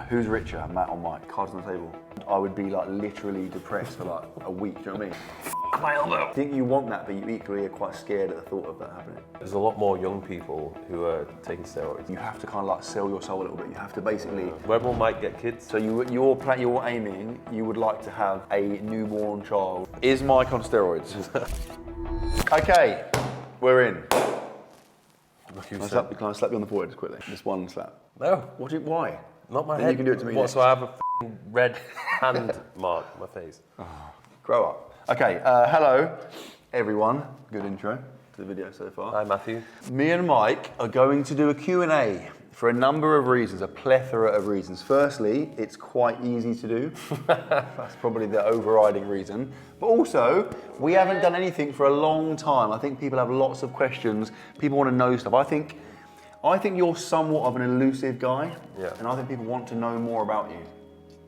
Who's richer, Matt or Mike? Cards on the table. I would be like literally depressed for like a week, do you know what I mean? My elbow. I think you want that, but you equally are quite scared at the thought of that happening. There's a lot more young people who are taking steroids. You have to kind of like sell your soul a little bit. You have to basically... When will Mike get kids? So you're aiming, you would like to have a newborn child. Is Mike on steroids? Okay, we're in. Can I slap you on the forehead just quickly? Just one slap. No. Why? Not my then head. You can do it to me. What, so I have a red hand mark on my face? Oh, grow up. Okay, hello everyone. Good intro to the video so far. Hi Matthew. Me and Mike are going to do a Q&A for a number of reasons, a plethora of reasons. Firstly, it's quite easy to do. That's probably the overriding reason. But also, we haven't done anything for a long time. I think people have lots of questions. People want to know stuff. I think you're somewhat of an elusive guy. Yeah. And I think people want to know more about you.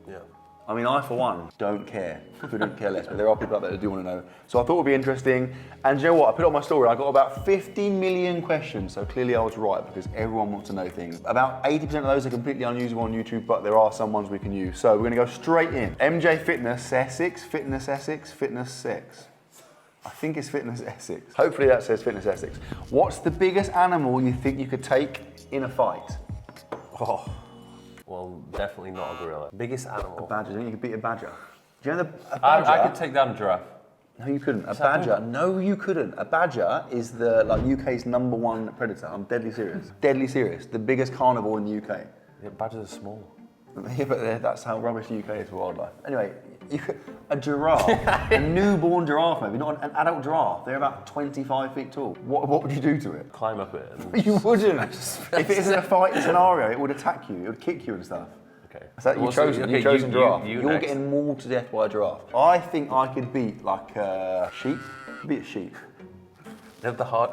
Yeah. I mean, I, for one, don't care. Couldn't care less, but there are people out there that do want to know. So I thought it would be interesting. And do you know what? I put it on my story. I got about 50 million questions. So clearly I was right because everyone wants to know things. About 80% of those are completely unusable on YouTube, but there are some ones we can use. So we're going to go straight in. MJ Essex, Fitness 6. I think it's Fitness Essex. Hopefully that says Fitness Essex. What's the biggest animal you think you could take in a fight? Oh. Well, definitely not a gorilla. Biggest animal. A badger. Do you think you could beat a badger? Do you know a badger? I could take down a giraffe. No, you couldn't. A badger. No, you couldn't. A badger is the UK's #1 predator. I'm deadly serious. Deadly serious. The biggest carnivore in the UK. Yeah, badgers are small. Yeah, but that's how rubbish the UK is for wildlife. Anyway, a giraffe, a newborn giraffe maybe, not an adult giraffe. They're about 25 feet tall. What would you do to it? Climb up it. And You wouldn't. If it isn't a fighting scenario, it would attack you. It would kick you and stuff. Okay. So you've chosen giraffe. You're You're getting mauled to death by a giraffe. I think I could beat like a sheep. Beat a sheep. They have the heart.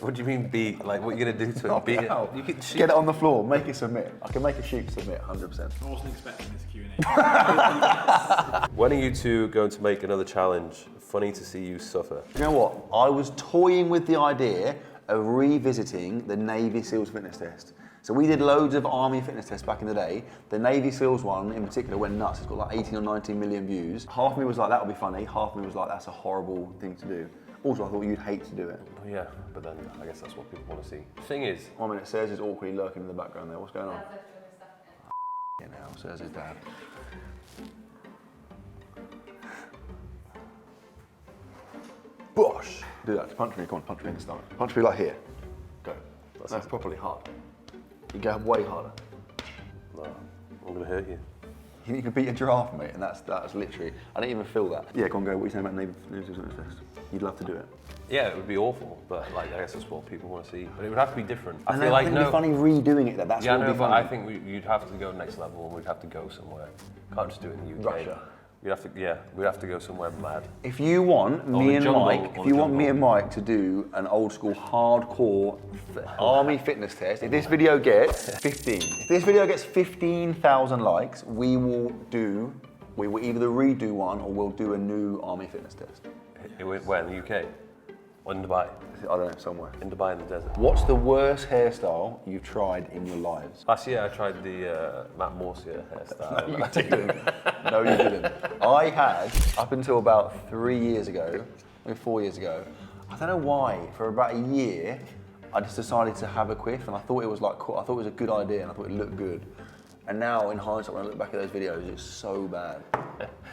What do you mean beat? Like what are you gonna do to it? Beat it? You can Get it on the floor. Make it submit. I can make a sheep submit 100%. I wasn't expecting this Q&A. When are you two going to make another challenge? Funny to see you suffer. You know what? I was toying with the idea of revisiting the Navy SEALs fitness test. So we did loads of Army fitness tests back in the day. The Navy SEALs one in particular went nuts. It's got like 18 or 19 million views. Half of me was like, that would be funny. Half of me was like, that's a horrible thing to do. Also, I thought you'd hate to do it. Yeah, but then I guess that's what people want to see. The thing is... 1 minute, Serge is awkwardly lurking in the background there. What's going on? Yeah, now, Serge's dad. Bosh! Do that, punch me, come on, punch me in the stomach. Punch me like here. Go. That's properly hard. You go way harder. No, I'm gonna hurt you. You can beat a giraffe, mate, and that's literally, I didn't even feel that. Yeah, go on, go. What are you saying about Navy SEALs test? You'd love to do it. Yeah, it would be awful, but like I guess that's what people want to see. But it would have to be different. I And feel like it'd be funny redoing it. That's yeah, what would no, be but funny. I think you'd have to go next level, and we'd have to go somewhere. Can't just do it in the UK. Russia. We'd have to, yeah, we'd have to go somewhere mad. If you want me and Mike to do an old school hardcore army fitness test, if this video gets 15, if this video gets 15,000 likes, we will either redo one or we'll do a new army fitness test. Where, in the UK? Or in Dubai? I don't know, somewhere. In Dubai in the desert. What's the worst hairstyle you've tried in your lives? Last year I tried the MattDoesFitness hairstyle. No, you didn't. No, you didn't. I had, up until about 3 years ago, maybe 4 years ago, I don't know why, for about a year, I just decided to have a quiff, and I thought it was like cool. I thought it was a good idea, and I thought it looked good. And now, in hindsight, when I look back at those videos, it's so bad.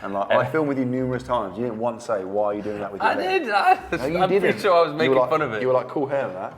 And like, I filmed with you numerous times. You didn't once say, "Why are you doing that with your hair?" I did. No, you I'm didn't. pretty sure I was making fun of it. You were like, "Cool hair, Matt."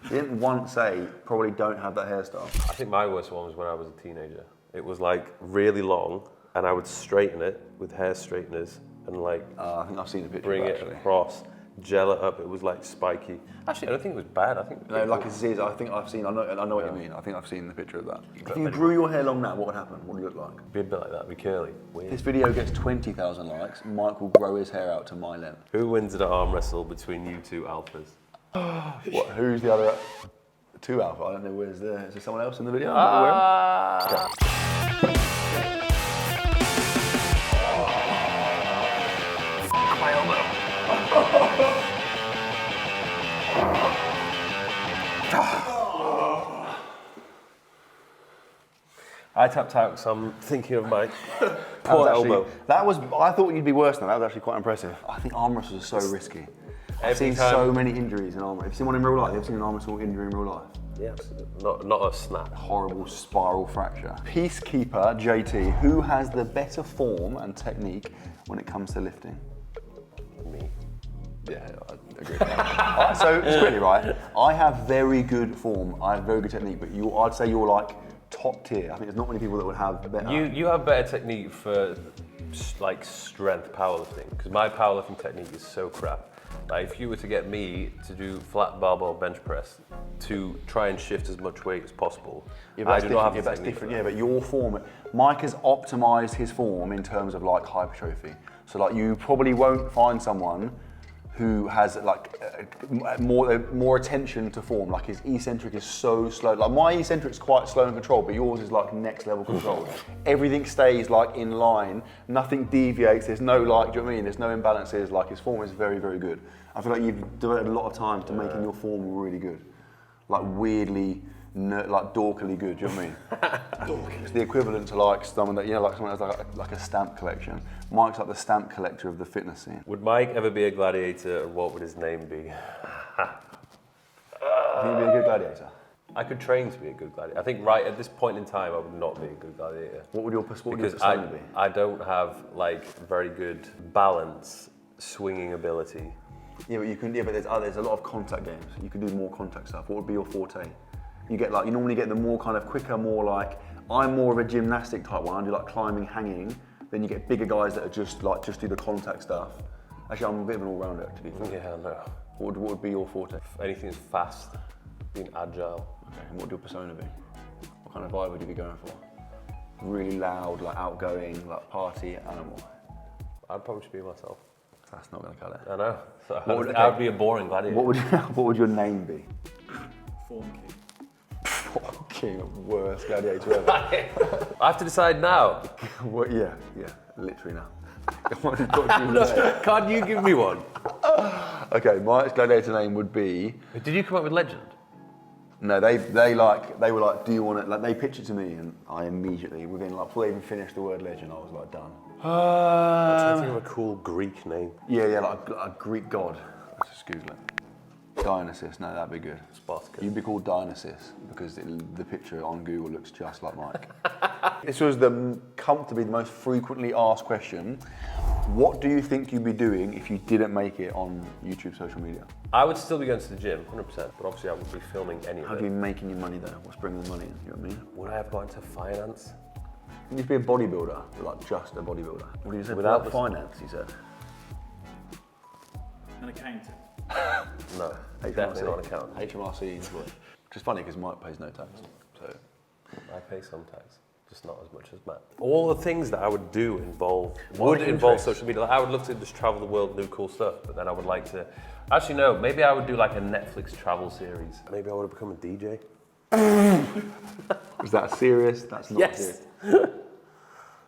You didn't once say, "Probably don't have that hairstyle." I think my worst one was when I was a teenager. It was like really long, and I would straighten it with hair straighteners and like I think I've seen the picture. bring of that, it actually. across, gel it up. It was like spiky. Actually, I don't think it was bad. I think No, like it is. I think I've seen. I know what you mean. I think I've seen the picture of that. If you grew your hair long now, what would happen? What would it look like? be a bit like that. Be curly. Weird. If this video gets 20,000 likes, Mike will grow his hair out to my length. Who wins in an arm wrestle between you two alphas? What? Who's the other? Two alpha. I don't know. Is there someone else in the video? My elbow. I tapped out because I'm thinking of my That poor was actually- elbow. That was. I thought you'd be worse than that. That was actually quite impressive. I think arm wrestles are so risky. I've Every seen time- so many injuries in arm. Have you seen one in real life? Have you ever seen an arm wrestle injury in real life? Yeah, absolutely. Not a snap. Horrible spiral fracture. Peacekeeper JT, who has the better form and technique when it comes to lifting? Me. Yeah, I agree. So it's quickly, right? I have very good form. I have very good technique, but I'd say you're like top tier. I think there's not many people that would have better. You have better technique for like strength powerlifting because my powerlifting technique is so crap. Like if you were to get me to do flat barbell bench press to try and shift as much weight as possible, I do not have the that's technique. different. Yeah, but your form, Mike has optimized his form in terms of like hypertrophy. So like you probably won't find someone who has like more attention to form. Like his eccentric is so slow. Like my eccentric's quite slow and controlled, but yours is like next level control. Everything stays like in line. Nothing deviates. There's no like, do you know what I mean? There's no imbalances. Like his form is very, very good. I feel like you've devoted a lot of time to making your form really good. Like weirdly, like dorkily good. Do you know what I mean? It's the equivalent to like someone that like someone that has like a stamp collection. Mike's like the stamp collector of the fitness scene. Would Mike ever be a gladiator, and what would his name be? Think you'd be a good gladiator? I could train to be a good gladiator. I think right at this point in time, I would not be a good gladiator. What would your persona be? I don't have like very good balance, swinging ability. Yeah, but you can. Yeah, but there's a lot of contact games. You can do more contact stuff. What would be your forte? You normally get the more kind of quicker, more like. I'm more of a gymnastic type one. I do like climbing, hanging. Then you get bigger guys that are just do the contact stuff. Actually, I'm a bit of an all-rounder to be fair. Yeah, no. What would be your forte? Anything that's fast, being agile. Okay, and what would your persona be? What kind of vibe would you be going for? Really loud, like outgoing, like party animal. I'd probably just be myself. That's not going to cut it. I know. So What I would be a boring gladiator. What would your name be? Form king. King, worst gladiator ever. I have to decide now. What? Yeah, literally now. What have you got to do today? Can't you give me one? Okay, my gladiator name would be. Did you come up with legend? No, they were like, do you want it? Like they pitched it to me, and I immediately, within like before they even finished the word legend, I was like done. I'm trying to think of a cool Greek name. Yeah, like a Greek god. Let's just Google it. Dionysus, no, that'd be good. Spartacus. You'd be called Dionysus because the picture on Google looks just like Mike. This was comfortably the most frequently asked question. What do you think you'd be doing if you didn't make it on YouTube social media? I would still be going to the gym, 100%, but obviously I wouldn't be filming any of How it. do you be making your money though? What's bringing the money in? You know what I mean? Would I have got into finance? You need to be a bodybuilder, like just a bodybuilder. What do you say? Without Without finance, you said. An accountant. No, definitely not an accountant. HMRC employee. Which is funny because Mike pays no tax. So I pay some tax, just not as much as Matt. All the things that I would do would involve interests? social media. Like, I would love to just travel the world, do cool stuff, but then I would like to. Actually, no. Maybe I would do like a Netflix travel series. Maybe I would have become a DJ. is that serious? That's not Yes. serious.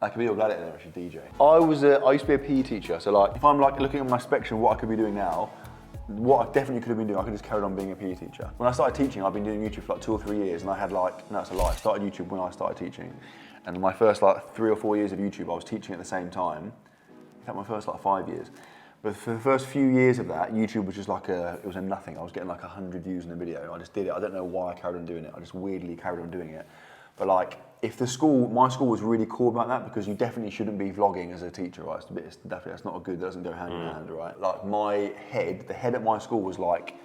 I could be your gladiator, actually, DJ. I used to be a PE teacher, so like if I'm like looking at my spectrum of what I could be doing now, what I definitely could have been doing, I could just carried on being a PE teacher. When I started teaching, I've been doing YouTube for like 2 or 3 years, and I had like, no, it's a lie. I started YouTube when I started teaching, and my first like 3 or 4 years of YouTube, I was teaching at the same time. In fact, my first like 5 years. But for the first few years of that, YouTube was just like it was a nothing. I was getting like 100 views in a video. I just did it. I don't know why I carried on doing it. I just weirdly carried on doing it. But like, if my school was really cool about that, because you definitely shouldn't be vlogging as a teacher, right? That's not a good, that doesn't go hand in hand, right? Like the head at my school was like,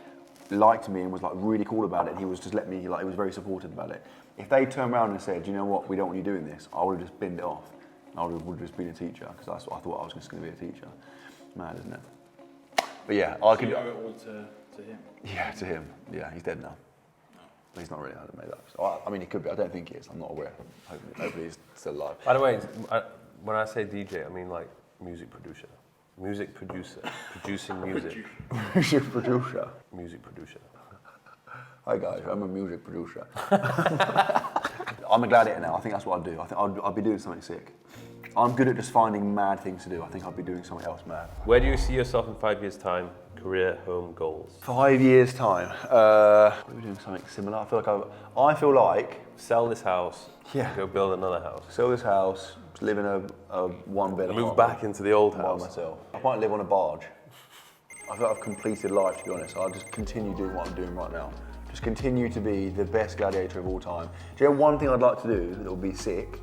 liked me and was like really cool about it. And he was just he was very supportive about it. If they turned around and said, you know what, we don't want you doing this, I would have just binned it off. I would have just been a teacher, because that's what I thought I was just going to be a teacher. Mad, isn't it? But yeah, I could. You owe it all to him. Yeah, to him. Yeah, he's dead now. He's not really, I don't know that. So, I mean, he could be. I don't think he is. I'm not aware. Hopefully he's still alive. By the way, when I say DJ, I mean like music producer. Music producer. Producing music. Music producer. Music producer. Hi guys, I'm a music producer. I'm a gladiator now. I think that's what I'd do. I think I'd be doing something sick. I'm good at just finding mad things to do. I think I'll be doing something else mad. Where do you see yourself in 5 years' time? Career, home, goals? 5 years time. Are we doing something similar? I feel like Sell this house. Yeah. Go build another house. sell this house, live in a one-bed apartment. Move back into the old by house. myself. I might live on a barge. I feel like I've completed life, to be honest. I'll just continue doing what I'm doing right now. Just continue to be the best gladiator of all time. Do you know one thing I'd like to do that would be sick?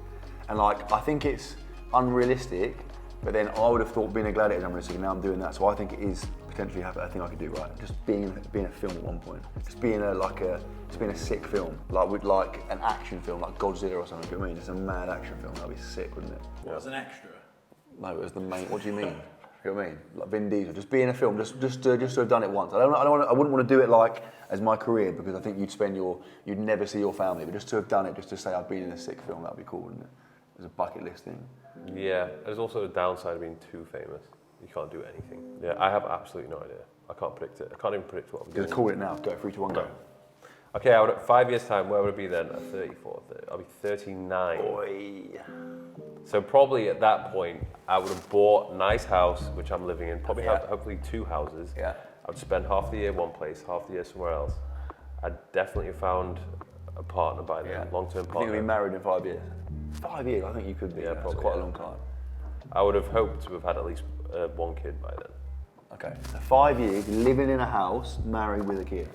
And like, I think it's unrealistic, but then I would have thought being a gladiator is unrealistic, and now I'm doing that. So I think it is potentially a thing I could do, right? Just being a film at one point. Just being a sick film, like an action film, like Godzilla or something. Do you know what I mean? Just a mad action film. That'd be sick, wouldn't it? What, as an extra? No, it was the main. What do you mean? You know what I mean? Like Vin Diesel, just be in a film, just to have done it once. I wouldn't want to do it like as my career, because I think you'd never see your family. But just to have done it, just to say I've been in a sick film, that'd be cool, wouldn't it? As a bucket list thing. Yeah, there's also a downside of being too famous. You can't do anything. Yeah, I have absolutely no idea. I can't predict it. I can't even predict what I'm doing. Just call it now. Go 3, 2, 1, go. Okay, 5 years' time, where would it be then? At 34, I'll be 39. Boy. So probably at that point, I would have bought a nice house, which I'm living in. Probably have hopefully 2 houses. Yeah. I'd spend half the year one place, half the year somewhere else. I'd definitely have found a partner by then, long-term I think partner. you'll be married in 5 years. 5 years, I think you could be. Yeah, That's probably, quite a yeah. long time. I would have hoped to have had at least one kid by then. Okay, so 5 years, living in a house, married with a kid.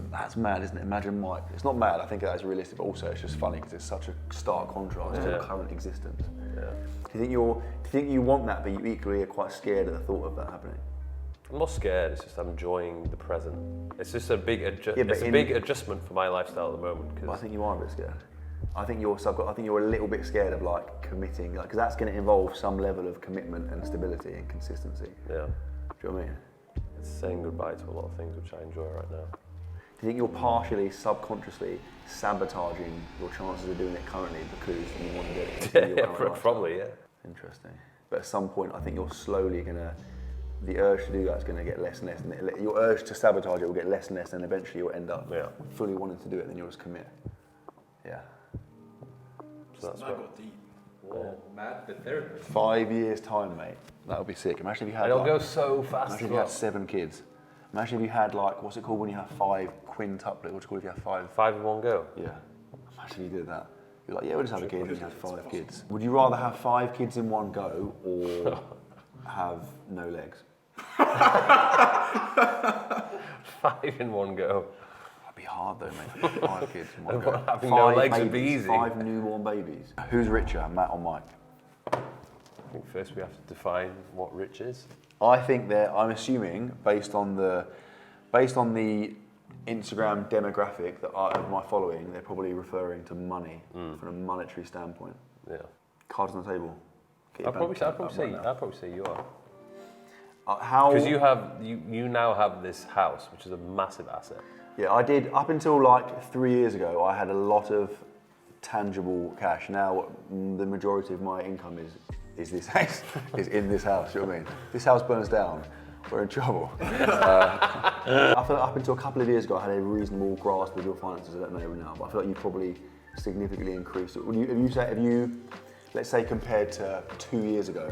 That's mad, isn't it? Imagine Mike. It's not mad, I think that is realistic, but also it's just funny because it's such a stark contrast to current existence. Yeah. Do you think you want that, but you equally are quite scared at the thought of that happening? I'm not scared, it's just I'm enjoying the present. It's just a big, but big adjustment for my lifestyle at the moment. But I think you are a bit scared. I think you're a little bit scared of like committing, because that's going to involve some level of commitment and stability and consistency. Yeah. Do you know what I mean? It's saying goodbye to a lot of things which I enjoy right now. Do you think you're partially, subconsciously sabotaging your chances of doing it currently because you want to do it? Yeah, probably, yeah. Interesting. But at some point, I think you're slowly the urge to do that is going to get less and less. And your urge to sabotage it will get less and less, and eventually you'll end up fully wanting to do it, then you'll just commit. Yeah. So that's That what. got deep. Whoa, Matt, the therapist. 5 years' time, mate. That would be sick. Imagine if you had. It'll go so fast. Imagine if you had 7 kids. Imagine if you had what's it called when you have 5 quintuplets? What's it called if you have 5? 5 in one go. Yeah. Imagine if you did that. You're like, yeah, we'll just have a kid and you have 5 kids. Would you rather have 5 kids in one go or have no legs? 5 in one go. That'd be hard though, mate. 5 kids in one go. Having no legs would be easy. 5 newborn babies. Who's richer, Matt or Mike? I think first we have to define what rich is. I think I'm assuming based on the Instagram demographic of my following, they're probably referring to money from a monetary standpoint. Yeah. Cards on the table. I'd probably say you are. How? Because you now have this house, which is a massive asset. Yeah, I did up until 3 years ago. I had a lot of tangible cash. Now the majority of my income is this house, is in this house. You know what I mean? If this house burns down, we're in trouble. I feel like up until a couple of years ago, I had a reasonable grasp of your finances. I don't know now, but I feel like you probably significantly increased it. Have you, let's say, compared to 2 years ago,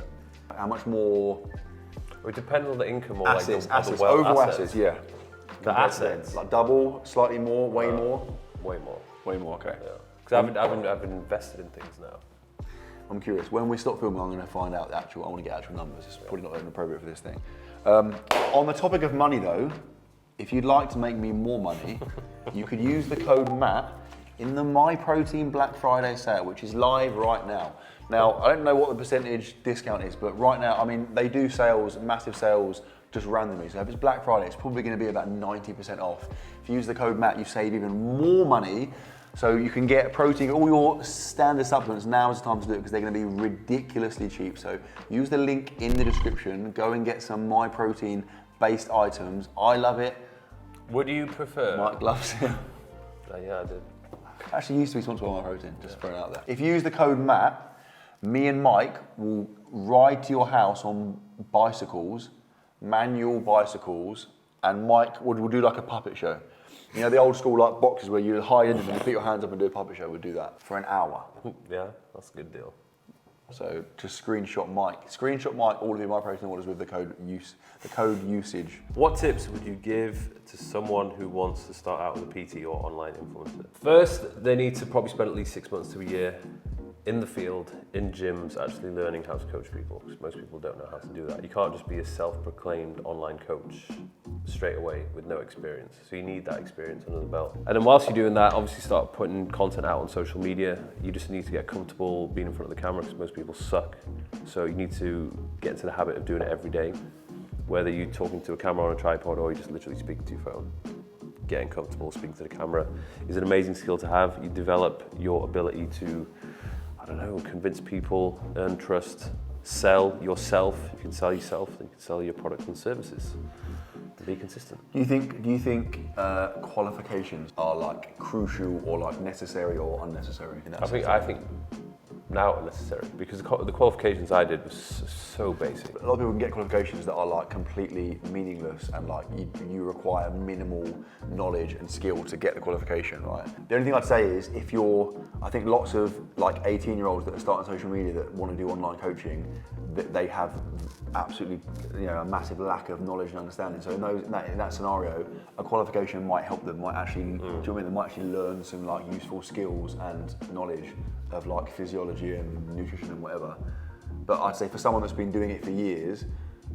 how much more? It depends on the income or assets, the wealth overall assets. yeah. The assets. Like double, slightly more, way more? Way more. Way more, okay. Because I've invested in things now. I'm curious, when we stop filming, I'm going to find out I want to get actual numbers. It's probably not inappropriate for this thing. On the topic of money though, if you'd like to make me more money, you could use the code MATT in the My Protein Black Friday sale, which is live right now. Now, I don't know what the percentage discount is, but right now, I mean, they do sales, massive sales, just randomly. So if it's Black Friday, it's probably going to be about 90% off. If you use the code MATT, you save even more money. So you can get protein, all your standard supplements. Now is the time to do it because they're going to be ridiculously cheap. So use the link in the description. Go and get some My Protein based items. I love it. Would you prefer? Mike loves it. Yeah, I did. Actually used to be sponsored by My Protein, just throwing it out there. If you use the code MATT, me and Mike will ride to your house on bicycles, manual bicycles, and Mike will do like a puppet show. You know the old school boxes where you hide in them and you put your hands up and do a puppet show? We'd do that for an hour. Yeah, that's a good deal. For an hour. 'Cause I haven't, up until a couple of years ago, I had a reasonable grasp of your finances. I don't know now, but I feel like you probably significantly increased it. So just screenshot Mike all of your My Protein orders with the code usage. What tips would you give to someone who wants to start out with a PT or online influencer? First, they need to probably spend at least 6 months to a year in the field, in gyms, actually learning how to coach people, because most people don't know how to do that. You can't just be a self-proclaimed online coach straight away with no experience. So you need that experience under the belt. And then whilst you're doing that, obviously start putting content out on social media. You just need to get comfortable being in front of the camera, because most people suck. So you need to get into the habit of doing it every day. Whether you're talking to a camera on a tripod or you're just literally speaking to your phone. Getting comfortable speaking to the camera is an amazing skill to have. You develop your ability to, I don't know, convince people, earn trust, sell yourself. You can sell yourself, then you can sell your products and services. To be consistent. Do you think qualifications are like crucial or like necessary or unnecessary in that sense? I think now unnecessary, because the qualifications I did was so basic. A lot of people can get qualifications that are like completely meaningless and like you require minimal knowledge and skill to get the qualification, right? The only thing I'd say is I think lots of like 18-year-olds that are starting social media that want to do online coaching, that they have absolutely, a massive lack of knowledge and understanding. So in that scenario, a qualification might help them, might actually, do you know what I mean? They might actually learn some like useful skills and knowledge of like physiology and nutrition and whatever. But I'd say for someone that's been doing it for years,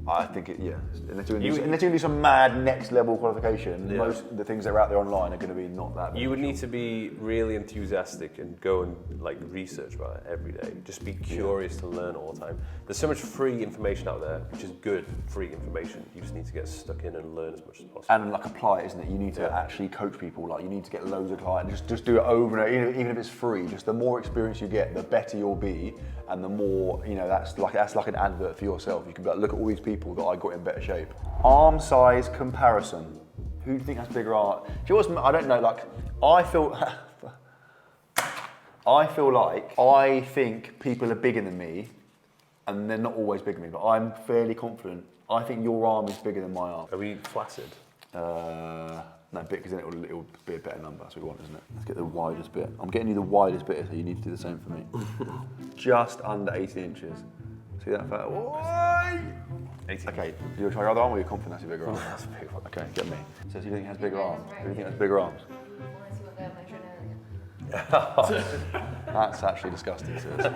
I think unless you're going to do some mad next level qualification, most of the things that are out there online are going to be not that beneficial. You would need to be really enthusiastic and go and like research about it every day. Just be curious to learn all the time. There's so much free information out there, which is good free information. You just need to get stuck in and learn as much as possible. And like apply it, isn't it? You need to actually coach people. Like you need to get loads of clients. Just do it over and over, even if it's free. Just the more experience you get, the better you'll be, and the more that's like an advert for yourself. You can be like, look at all these people that I got in better shape. Arm size comparison. Who do you think has bigger arm? Do you know what's, I don't know. Like I think people are bigger than me, and they're not always bigger than me. But I'm fairly confident. I think your arm is bigger than my arm. Are we flaccid? No, bit, because then it'll be a better number. That's what we want, isn't it? Let's get the widest bit. I'm getting you the widest bit, so you need to do the same for me. Just under 18 inches. See that fat? 18. Okay, you want to try your other arm, or are you confident that's a bigger arm? That's a big one. Okay, get me. So who do you think has bigger arms? Who do you think has bigger arms? I see what they're measuring earlier. That's actually disgusting, seriously.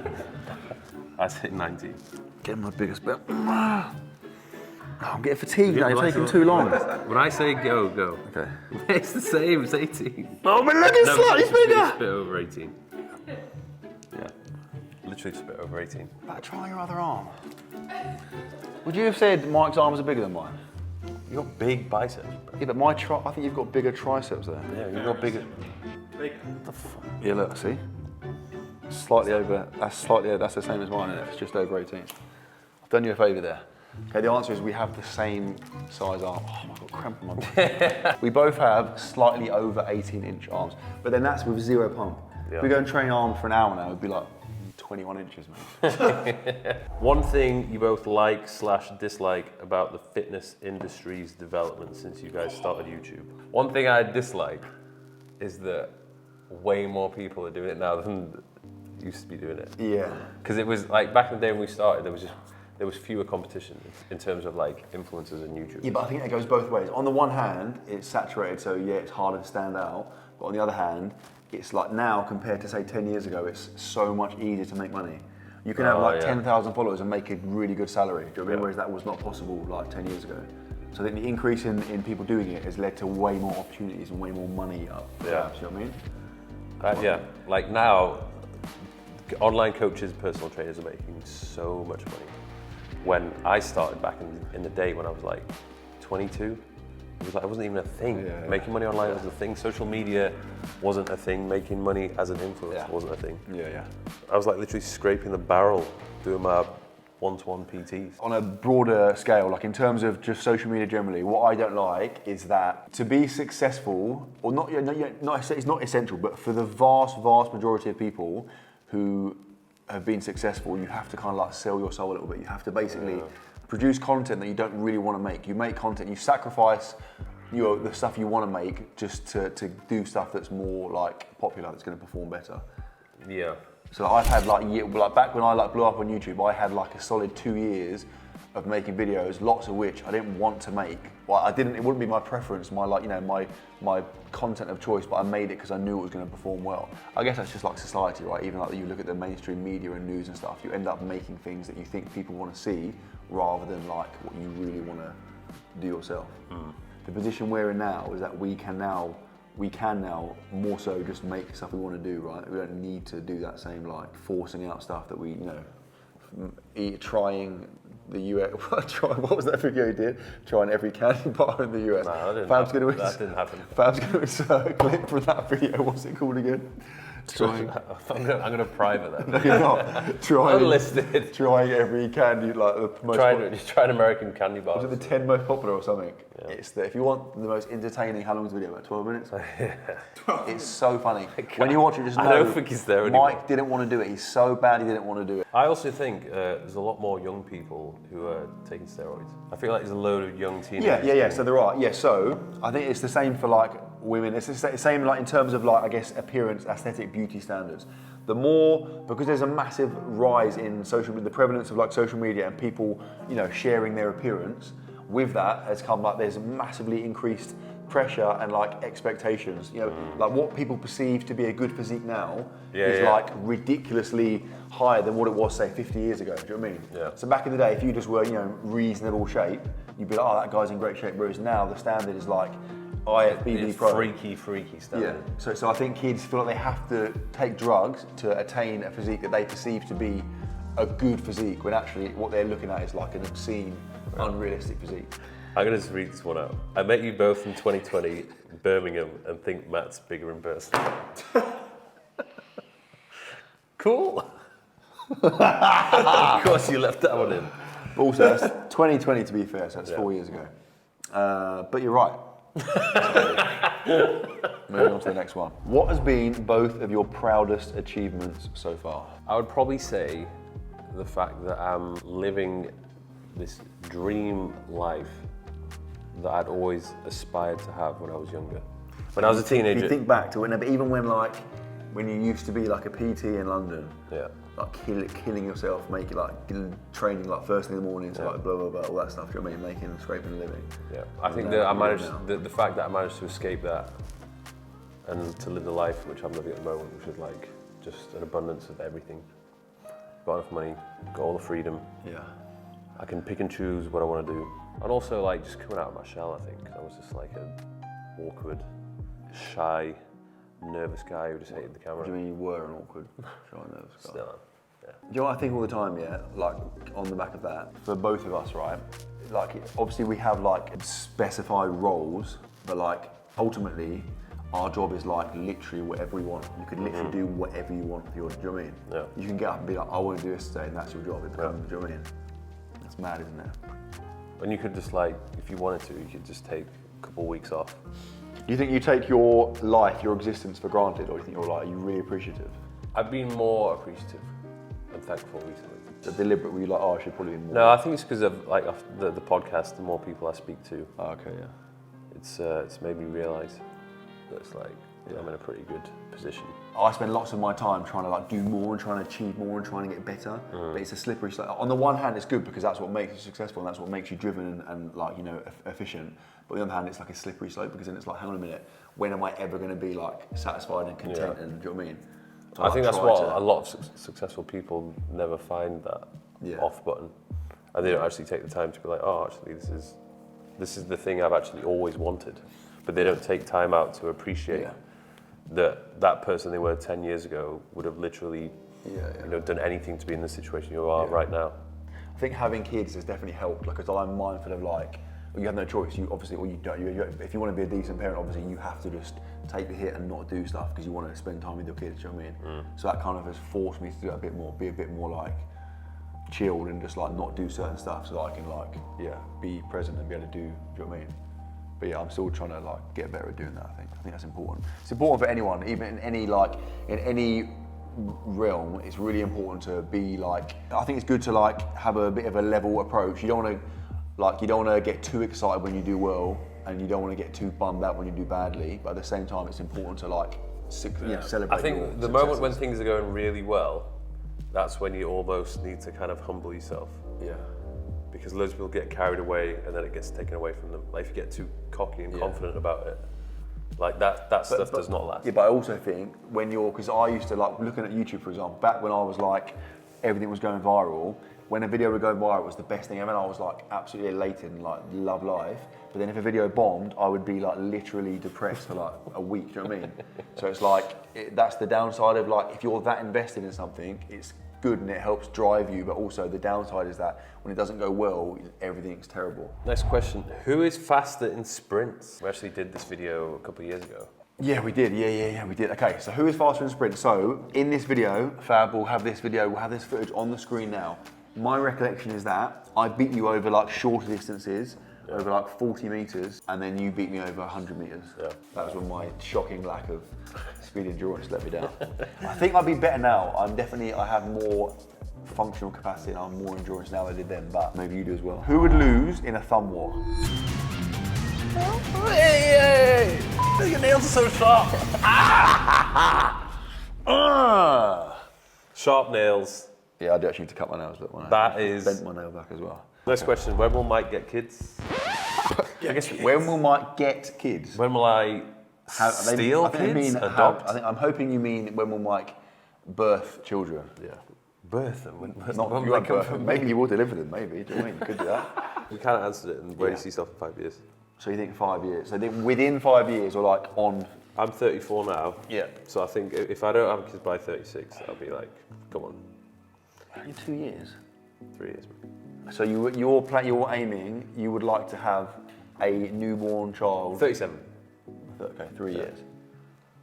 I'd say 90. Get my biggest bit. I'm getting fatigued now, you're taking too long. When I say go, go. Okay. It's the same, it's 18. Oh, but look, it's slightly bigger! It's a bit over 18. Yeah. Literally just a bit over 18. But try your other arm. Would you have said Mike's arms are bigger than mine? You got big biceps. Yeah, but I think you've got bigger triceps there. Yeah, you got bigger. What the fuck? Yeah, look, see? Slightly over, that's the same as mine, and it's just over 18. I've done you a favour there. Okay, the answer is we have the same size arm. Oh, I've got cramp in my body. We both have slightly over 18-inch arms, but then that's with zero pump. Yeah. If we go and train arms for an hour now, it'd be like 21 inches, man. One thing you both like/dislike about the fitness industry's development since you guys started YouTube. One thing I dislike is that way more people are doing it now than used to be doing it. Yeah. Because it was like back in the day when we started, there was fewer competition in terms of like influencers and YouTubers. Yeah, but I think it goes both ways. On the one hand, it's saturated, so yeah, it's harder to stand out. But on the other hand, it's like now compared to say 10 years ago, it's so much easier to make money. You can have 10,000 followers and make a really good salary. Do you know what I mean? Whereas that was not possible like 10 years ago. So I think the increase in people doing it has led to way more opportunities and way more money up. Yeah. Do you know what I mean? Yeah, like now, online coaches, personal trainers are making so much money. When I started back in the day when I was like 22, it wasn't even a thing. Yeah. Making money online wasn't a thing. Social media wasn't a thing. Making money as an influencer wasn't a thing. Yeah. I was like literally scraping the barrel doing my one-to-one PTs. On a broader scale, like in terms of just social media generally, what I don't like is that to be successful, or it's not essential, but for the vast majority of people who have been successful, you have to kind of like sell your soul a little bit. You have to basically produce content that you don't really want to make. You make content, you sacrifice the stuff you want to make just to do stuff that's more like popular, that's going to perform better. Yeah. So I've had like back when I like blew up on YouTube, I had like a solid 2 years of making videos, lots of which I didn't want to make. Well, it wouldn't be my preference, my content of choice, but I made it because I knew it was going to perform well. I guess that's just like society, right? Even like you look at the mainstream media and news and stuff, you end up making things that you think people want to see rather than like what you really want to do yourself. The position we're in now is that we can now more so just make stuff we want to do, right? We don't need to do that same like forcing out stuff that we, trying the US. What was that video he did? Trying every candy bar in the US. No, that didn't happen. Fab's going to insert a clip from that video. What's it called again? I'm going to private that. No, you're not. Unlisted. Trying every candy, like the most. Trying American candy bars. Was it the 10 most popular or something? Yeah. It's if you want the most entertaining, how long is the video? About 12 minutes? It's so funny. When you watch it, just know I don't think he's there anymore. Mike didn't want to do it. He's so bad he didn't want to do it. I also think there's a lot more young people who are taking steroids. I feel like there's a load of young teenagers. Yeah. So there are. Yeah. So I think it's the same for like women. It's the same like in terms of like I guess appearance, aesthetic, beauty standards. The more, because there's a massive rise in the prevalence of like social media and people, sharing their appearance. With that has come like there's massively increased pressure and like expectations. Like what people perceive to be a good physique now is like ridiculously higher than what it was say 50 years ago. Do you know what I mean? Yeah. So back in the day, if you just were reasonable shape, you'd be like, oh, that guy's in great shape. Whereas now the standard is like IFBB it's Pro. Freaky standard. Yeah. So I think kids feel like they have to take drugs to attain a physique that they perceive to be a good physique, when actually what they're looking at is like an obscene, unrealistic physique. I'm going to just read this one out. I met you both in 2020 in Birmingham and think Matt's bigger in person. Cool. Of course you left that one in. Also, that's 2020 to be fair, so that's 4 years ago. But you're right. Moving on to the next one. What has been both of your proudest achievements so far? I would probably say the fact that I'm living this dream life that I'd always aspired to have when I was younger. When I was a teenager. If you think back to when you used to be like a PT in London, like killing yourself, training like first thing in the morning to like blah blah blah, all that stuff. Do you know what I mean? Making, scraping a living. Yeah, I think that I managed the fact that I managed to escape that and to live the life which I'm living at the moment, which is like just an abundance of everything. Got enough money, got all the freedom. Yeah. I can pick and choose what I want to do. And also like just coming out of my shell, I think. I was just like an awkward, shy, nervous guy who just hated the camera. What do you mean you were an awkward, shy, nervous guy? Still am, yeah. Do you know what I think all the time, like on the back of that, for both of us, right? Like obviously we have like specified roles, but like ultimately our job is like literally whatever we want. You could literally do whatever you want for your job. Do you know what I mean? Yeah. You can get up and be like, I want to do this today, and that's your job. It becomes, do you know what I mean? That's mad, isn't it? And you could just like, if you wanted to, you could just take a couple of weeks off. Do you think you take your life, your existence for granted, or do you think are you really appreciative? I've been more appreciative and thankful recently. So deliberate, were you like, oh, I should probably be more? No, I think it's because of like the podcast, the more people I speak to. Oh, okay, yeah. It's made me realise that it's like, I'm in a pretty good position. I spend lots of my time trying to like do more and trying to achieve more and trying to get better. But it's a slippery slope. On the one hand, it's good because that's what makes you successful and that's what makes you driven and like, efficient. But on the other hand, it's like a slippery slope because then it's like, hang on a minute, when am I ever going to be like satisfied and content? And do you know what I mean? I think that's what a lot of successful people never find, that off button. And they don't actually take the time to be like, oh, actually, this is the thing I've actually always wanted. But they don't take time out to appreciate that person they were 10 years ago would have literally done anything to be in the situation you are right now. I think having kids has definitely helped, because I'm mindful of like, you have no choice. You obviously, or you don't. If you want to be a decent parent, obviously you have to just take the hit and not do stuff because you want to spend time with your kids. Do you know what I mean? So that kind of has forced me to do it a bit more, be a bit more like chilled and just like not do certain stuff so that I can like be present and be able to do. Do you know what I mean? But yeah, I'm still trying to like get better at doing that. I think that's important. It's important for anyone, even in any realm. It's really important to be like. I think it's good to like have a bit of a level approach. You don't want to get too excited when you do well, and you don't want to get too bummed out when you do badly. But at the same time, it's important to like celebrate. I think your the moment when successes. things are going really well, that's when you almost need to kind of humble yourself. Yeah. Because loads of people get carried away and then it gets taken away from them. Like if you get too cocky and confident about it, like that stuff does not last. Yeah, but I also think when because I used to like looking at YouTube, for example, back when I was like, everything was going viral, when a video would go viral, it was the best thing ever, and I was like absolutely elated and like love life. But then if a video bombed, I would be like literally depressed for like a week, do you know what I mean? So it's like, that's the downside of like, if you're that invested in something, it's good and it helps drive you, but also the downside is that when it doesn't go well, everything's terrible. Next question, who is faster in sprints? We actually did this video a couple of years ago. Yeah, we did. Yeah, we did. Okay, so who is faster in sprint? So in this video, Fab will have this footage on the screen now. My recollection is that I beat you over like shorter distances, over like 40 meters, and then you beat me over 100 meters. Yeah. That was when my shocking lack of speed endurance let me down. I think I'd be better now. I have more functional capacity and I have more endurance now than I did then, but maybe you do as well. Who would lose in a thumb war? Hey! Your nails are so sharp. Sharp nails. Yeah, I do actually need to cut my nails, but when That I is- bent my nail back as well. Next question, when will Mike get kids? When will Mike get kids? When will I steal kids? Adopt? I'm hoping you mean when will Mike birth children? Yeah. Birth them. When Not will you they won't come birth from them. me? Maybe you will deliver them. Maybe. Do you know what I mean? You could do that. We kind of answered it, and where do Yeah. you see yourself in 5 years? So you think 5 years? So within 5 years, or like on? I'm 34 now. Yeah. So I think if I don't have kids by 36, I'll be like, come on, Only 2 years. 3 years. So you're aiming. You would like to have a newborn child. 37. Okay, 3 years.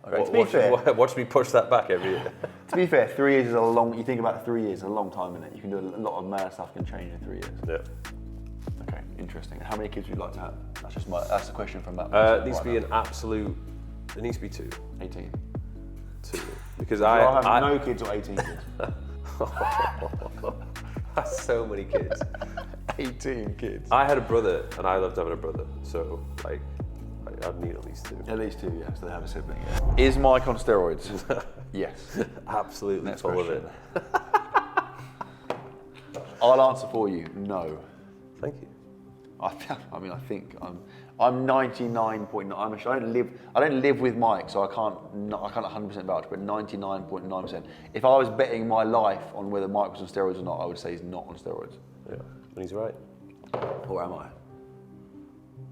Okay, Okay, to be fair, watch me push that back every year. to be fair, 3 years is a long. You think about 3 years, is a long time, isn't it? You can do a lot of mad stuff can change in 3 years. Yeah. Okay, interesting. How many kids would you like to have? That's a question from Matt. It needs to be an absolute. It needs to be 2. 18. 2. Because I have I no kids or 18 kids. That's so many kids. 18 kids. I had a brother, and I loved having a brother. So like, I'd need at least 2. At least 2, yeah. So they have a sibling. Yeah. Is Mike on steroids? Yes. Absolutely Next full question. of it. I'll answer for you. No. Thank you. I think I'm 99.9. I don't live with Mike, so I can't 100% vouch, but 99.9%. If I was betting my life on whether Mike was on steroids or not, I would say he's not on steroids. Yeah, and he's right. Or am I?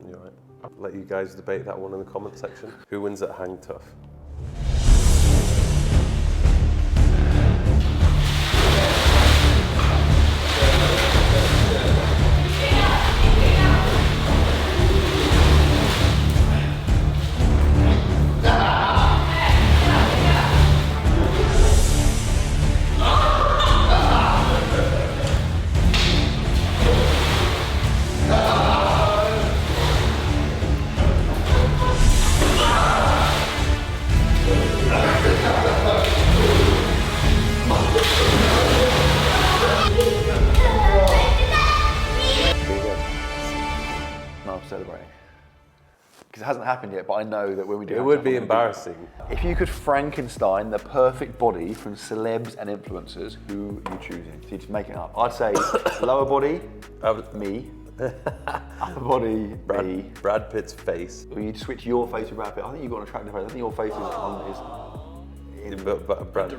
You're right. I'll let you guys debate that one in the comment section. Who wins at Hang Tough? No, I'm celebrating. Because it hasn't happened yet, but I know that when we do It Hang would Tough, be I'm gonna embarrassing. If you could Frankenstein the perfect body from celebs and influencers, who are you choosing? So you just make it up. I'd say lower body, me. Upper body, me. Brad Pitt's face. Or you'd switch your face with Brad Pitt. I think you've got an attractive face. I think your face is But Brad,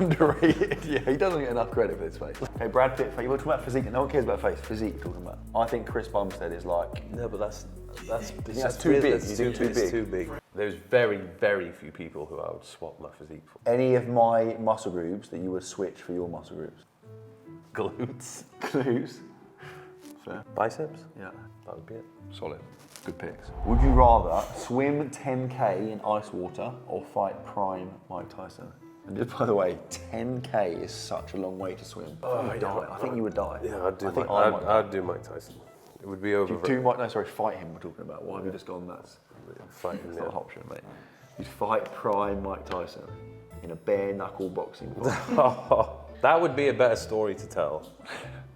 underrated. Yeah, he doesn't get enough credit for his face. Okay, Brad Pitt, you were talking about physique. No one cares about face. Physique, you're talking about. I think Chris Bumstead is like... no, but that's too big? It's too big. There's very, very few people who I would swap my physique for. Any of my muscle groups that you would switch for your muscle groups? Glutes. Glutes. Fair. Biceps? Yeah. That would be it. Solid. Good picks. Would you rather swim 10k in ice water or fight prime Mike Tyson? And just by the way, 10k is such a long way to swim. I think you would die. Yeah, I'd do I'd do Mike Tyson. It would be over. Fight him. We're talking about. Why have you just gone? That's fighting. not an option, mate. You'd fight prime Mike Tyson in a bare knuckle boxing fight. That would be a better story to tell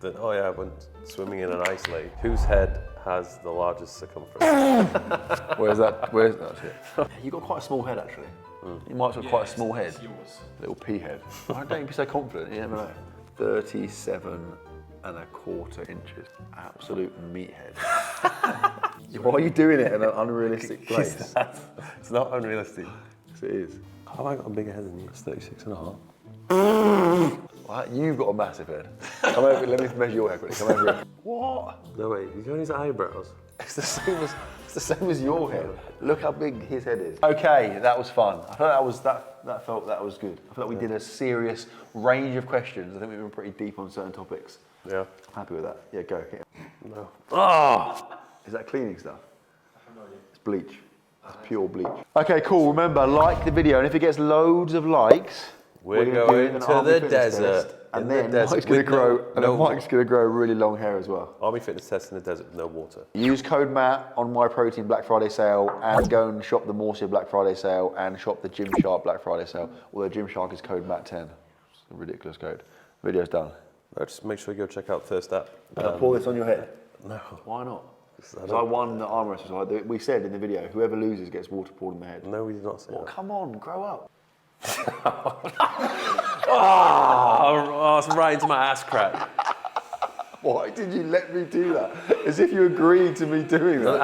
than, oh yeah, I went swimming in an ice lake. Whose head has the largest circumference? Where's that shit? You got quite a small head, actually. You might have got quite a small head. It's yours. Little pea head. Why don't you be so confident? You never know. 37.25 inches. Absolute meathead. Why are you doing it in an unrealistic place? It's not unrealistic. Yes, it is. Have I got a bigger head than you? It's 36.5. Well, you've got a massive head. Come over, let me measure your head quickly. Come over here. What? No, wait, you got his eyebrows? It's the same as your head. Look how big his head is. Okay, that was fun. I felt that was good. I felt like we did a serious range of questions. I think we were pretty deep on certain topics. Yeah. Happy with that. Yeah, go. No. Oh! Is that cleaning stuff? It's bleach. It's pure bleach. Okay, cool. Remember, like the video, and if it gets loads of likes, we're gonna going do an to army the fitness desert. test, and then Mike's going to grow. Mike's going to grow really long hair as well. Army fitness test in the desert with no water. Use code Matt on My Protein Black Friday sale, and go and shop the Morsia Black Friday sale, and shop the Gymshark Black Friday sale. Although Gymshark is code Matt10. It's a ridiculous code. Video's done. No, just make sure you go check out Thirst app. Can I pour this on your head? No. Why not? Because I won the arm wrestle. So we said in the video, whoever loses gets water poured on the head. No, we did not say that. Come on, grow up. Oh, it's right into my ass crack. Why did you let me do that? As if you agreed to me doing that.